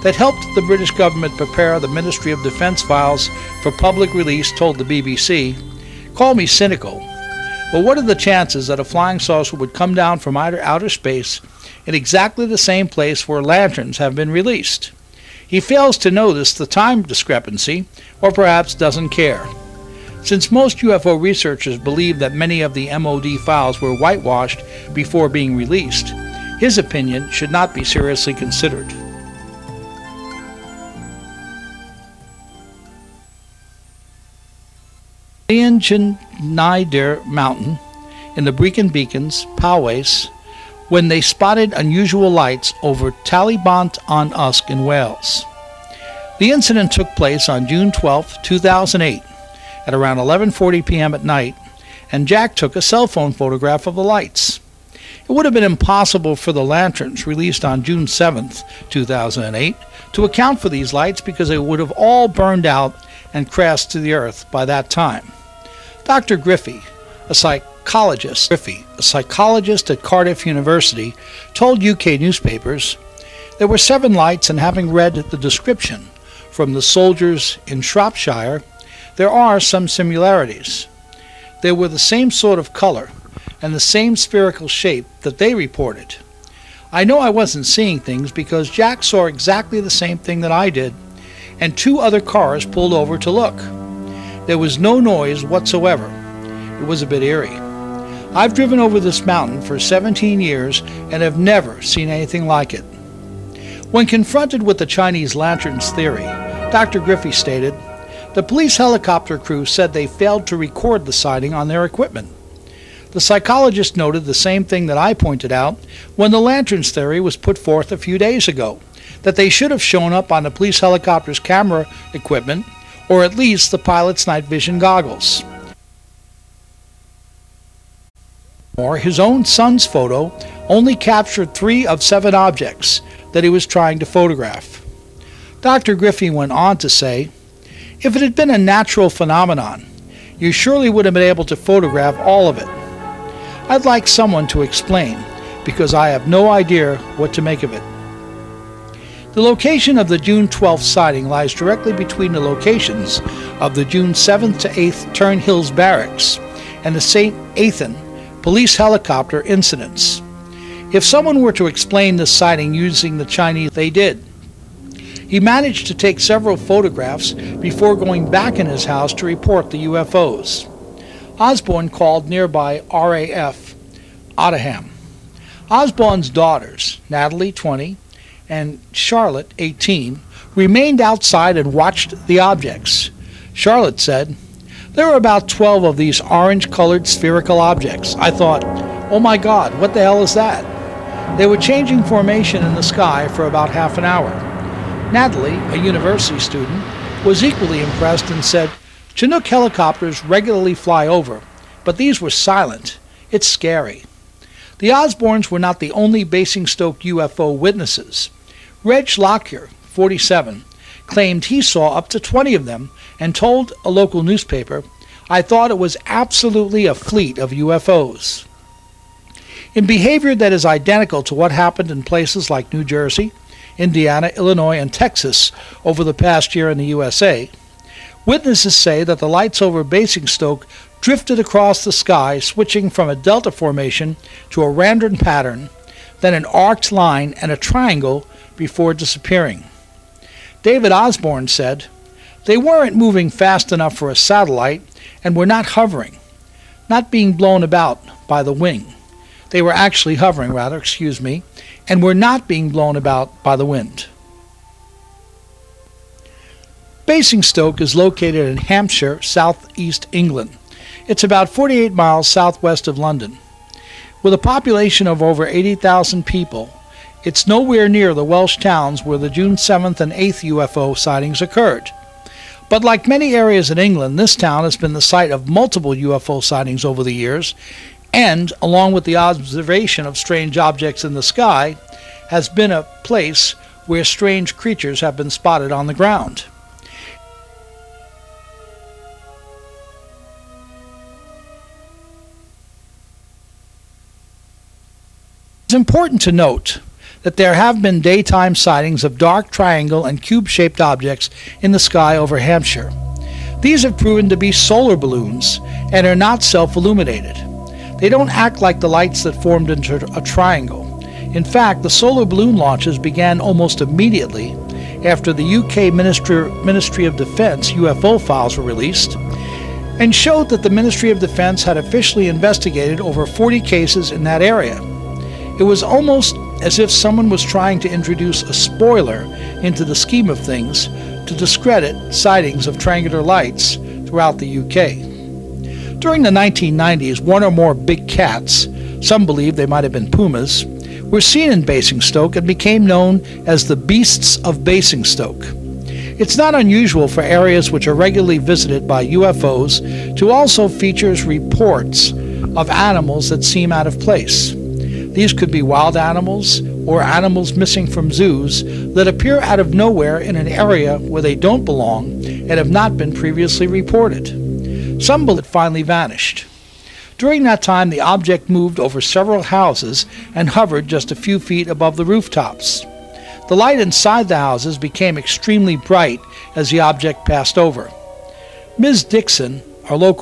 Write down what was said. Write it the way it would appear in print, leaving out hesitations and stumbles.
that helped the British government prepare the Ministry of Defence files for public release told the BBC, "Call me cynical, but what are the chances that a flying saucer would come down from outer space in exactly the same place where lanterns have been released?" He fails to notice the time discrepancy, or perhaps doesn't care. Since most UFO researchers believe that many of the MOD files were whitewashed before being released, his opinion should not be seriously considered. Nider Mountain in the Brecon Beacons, Powys, when they spotted unusual lights over Talybont on Usk in Wales. The incident took place on June 12, 2008, at around 11:40 p.m. at night, and Jack took a cell phone photograph of the lights. It would have been impossible for the lanterns released on June 7, 2008, to account for these lights because they would have all burned out and crashed to the earth by that time. Dr. Griffey, a psychologist at Cardiff University, told UK newspapers, "There were 7 lights, and having read the description from the soldiers in Shropshire, there are some similarities. They were the same sort of color and the same spherical shape that they reported. I know I wasn't seeing things because Jack saw exactly the same thing that I did, and 2 other cars pulled over to look. There was no noise whatsoever. It was a bit eerie. I've driven over this mountain for 17 years and have never seen anything like it." When confronted with the Chinese lanterns theory, Dr. Griffey stated, "The police helicopter crew said they failed to record the sighting on their equipment. The psychologist noted the same thing that I pointed out when the lanterns theory was put forth a few days ago, that they should have shown up on the police helicopter's camera equipment, or at least the pilot's night vision goggles." Or his own son's photo only captured 3 of 7 objects that he was trying to photograph. Dr. Griffey went on to say, "If it had been a natural phenomenon, you surely would have been able to photograph all of it. I'd like someone to explain, because I have no idea what to make of it." The location of the June 12th sighting lies directly between the locations of the June 7th to 8th Turnhills Barracks and the St. Athan police helicopter incidents. If someone were to explain this sighting using the Chinese, they did. He managed to take several photographs before going back in his house to report the UFOs. Osborne called nearby RAF Ottaham. Osborne's daughters, Natalie, 20, and Charlotte, 18, remained outside and watched the objects. Charlotte said, "There were about 12 of these orange-colored spherical objects. I thought, oh my God, what the hell is that?" They were changing formation in the sky for about half an hour. Natalie, a university student, was equally impressed and said, "Chinook helicopters regularly fly over, but these were silent. It's scary." The Osbornes were not the only Basingstoke UFO witnesses. Reg Lockyer, 47, claimed he saw up to 20 of them and told a local newspaper, "I thought it was absolutely a fleet of UFOs." In behavior that is identical to what happened in places like New Jersey, Indiana, Illinois, and Texas over the past year in the USA, witnesses say that the lights over Basingstoke drifted across the sky, switching from a delta formation to a random pattern, then an arced line and a triangle before disappearing. David Osborne said, "They weren't moving fast enough for a satellite and were not hovering, not being blown about by the wind. They were actually hovering, and were not being blown about by the wind." Basingstoke is located in Hampshire, southeast England. It's about 48 miles southwest of London. With a population of over 80,000 people, it's nowhere near the Welsh towns where the June 7th and 8th UFO sightings occurred. But like many areas in England, this town has been the site of multiple UFO sightings over the years, and, along with the observation of strange objects in the sky, has been a place where strange creatures have been spotted on the ground. It's important to note that there have been daytime sightings of dark triangle and cube-shaped objects in the sky over Hampshire. These have proven to be solar balloons and are not self-illuminated. They don't act like the lights that formed into a triangle. In fact, the solar balloon launches began almost immediately after the UK Ministry of Defence UFO files were released, and showed that the Ministry of Defence had officially investigated over 40 cases in that area. It was almost as if someone was trying to introduce a spoiler into the scheme of things to discredit sightings of triangular lights throughout the UK. During the 1990s, one or more big cats, some believe they might have been pumas, were seen in Basingstoke and became known as the Beasts of Basingstoke. It's not unusual for areas which are regularly visited by UFOs to also feature reports of animals that seem out of place. These could be wild animals or animals missing from zoos that appear out of nowhere in an area where they don't belong and have not been previously reported. Some believe it finally vanished. During that time, the object moved over several houses and hovered just a few feet above the rooftops. The light inside the houses became extremely bright as the object passed over. Ms. Dixon, our local